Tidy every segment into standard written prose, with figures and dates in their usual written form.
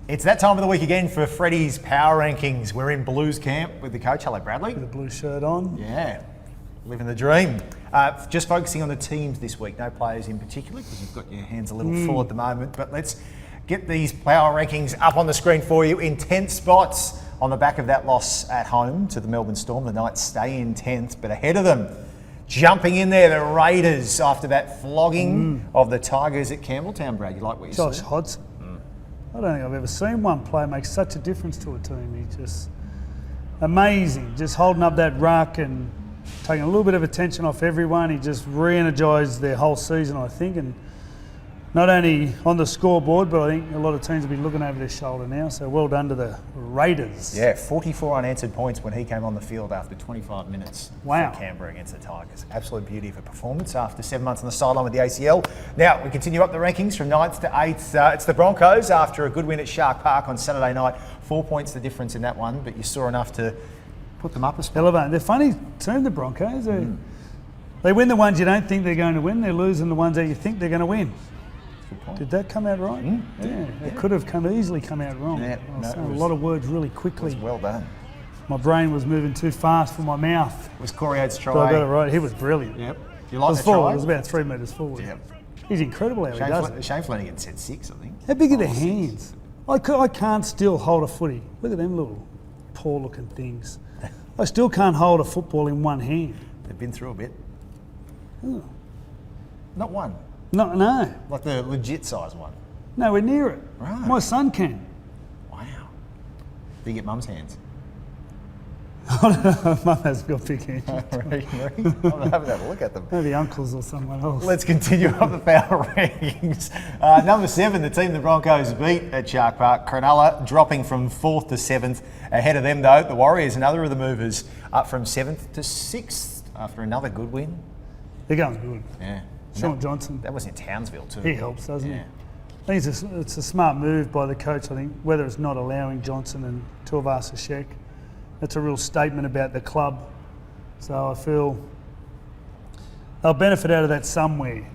It's that time of the week again for Freddy's Power Rankings. We're in Blues camp with the coach. Hello, Bradley. With a blue shirt on. Yeah, living the dream. Just focusing on the teams this week, no players in particular because you've got your hands a little full at the moment. But let's get these Power Rankings up on the screen for you in 10th spots on the back of that loss at home to the Melbourne Storm. The Knights stay in 10th, but ahead of them, jumping in there, the Raiders after that flogging of the Tigers at Campbelltown. Brad, you like what you Josh saw? Hodgson. I don't think I've ever seen one player make such a difference to a team. He's just amazing, just holding up that ruck and taking a little bit of attention off everyone. He just re-energised their whole season, I think, and not only on the scoreboard, but I think a lot of teams have been looking over their shoulder now, so well done to the Raiders. Yeah, 44 unanswered points when he came on the field after 25 minutes Wow. for Canberra against the Tigers. Absolute beauty of a performance after 7 months on the sideline with the ACL. Now, we continue up the rankings from 9th to 8th. It's the Broncos after a good win at Shark Park on Saturday night. 4 points the difference in that one, but you saw enough to put them up a spot. Elevate. They're funny team, the Broncos. They win the ones you don't think they're going to win. They're losing the ones that you think they're going to win. Did that come out right? Yeah, it could have easily come out wrong. Yeah, I was saying a lot of words really quickly. Well done. My brain was moving too fast for my mouth. It was Corey Oates' try. But I got it right. He was brilliant. Yep. You It like was the forward. try? It was about 3 metres forward. Yep. He's incredible how he does it. Shane Flanagan said 6, I think. How big are their 5 or 6. hands? I can't still hold a footy. Look at them little poor looking things. I still can't hold a football in one hand. They've been through a bit. Oh. Not one. No. Like the legit size one. Nowhere near it. Right. My son can. Wow. Do you get mum's hands? Mum has got big hands. I'm having a look at them. Maybe uncles or someone else. Let's continue up the power rankings. Number 7, the team the Broncos beat at Shark Park, Cronulla, dropping from 4th to 7th. Ahead of them, though, the Warriors, another of the movers, up from 7th to 6th after another good win. They're going good. Yeah. Sean Johnson. That was in Townsville, too. He helps, doesn't he? Yeah. I think it's a smart move by the coach, I think, whether it's not allowing Johnson and Tuivasa-Sheck. That's a real statement about the club. So I feel they'll benefit out of that somewhere.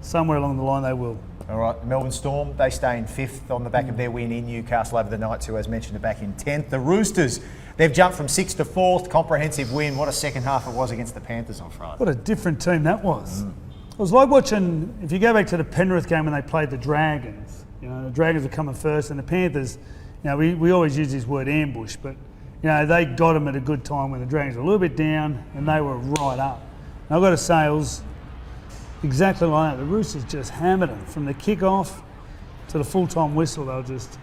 Somewhere along the line they will. All right, Melbourne Storm, they stay in 5th on the back of their win in Newcastle over the Knights, who, as mentioned, are back in 10th. The Roosters, they've jumped from 6th to 4th. Comprehensive win. What a second half it was against the Panthers on Friday. What a different team that was. It was like watching, if you go back to the Penrith game when they played the Dragons, the Dragons were coming first and the Panthers, we always use this word ambush, but they got them at a good time when the Dragons were a little bit down and they were right up. And I've got to say, it was exactly like that. The Roosters just hammered them from the kick-off to the full-time whistle. They were just,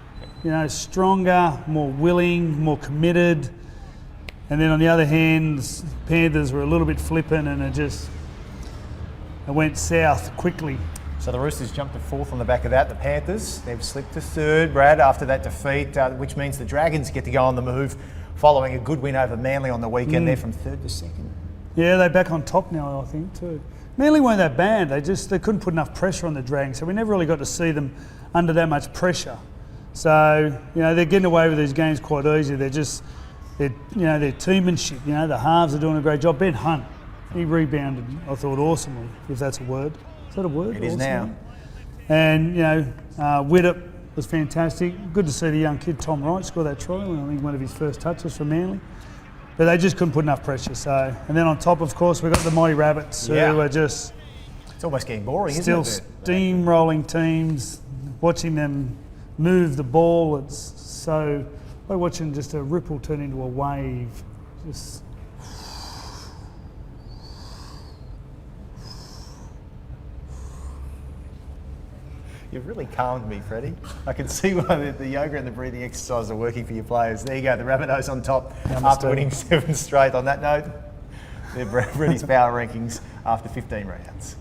stronger, more willing, more committed. And then on the other hand, the Panthers were a little bit flippant and it went south quickly. So the Roosters jumped to 4th on the back of that. The Panthers, they've slipped to 3rd, Brad, after that defeat, which means the Dragons get to go on the move following a good win over Manly on the weekend. They're from 3rd to 2nd. Yeah, they're back on top now, I think, too. Manly weren't that bad. They couldn't put enough pressure on the Dragons, so we never really got to see them under that much pressure. So, they're getting away with these games quite easy. Their teammanship, the halves are doing a great job. Ben Hunt, he rebounded, I thought, awesomely, if that's a word. Is that a word? It is now. And, Widdop was fantastic. Good to see the young kid, Tom Wright, score that try. I think one of his first touches for Manly. But they just couldn't put enough pressure. So, and then on top, of course, we've got the Mighty Rabbits, who are just... It's almost getting boring, isn't still it? steamrolling teams, watching them move the ball. It's so... Like watching just a ripple turn into a wave. Just... You've really calmed me, Freddie. I can see why the yoga and the breathing exercises are working for your players. There you go, the Rabbitohs on top after winning 7 straight. On that note, they're Freddie's power rankings after 15 rounds.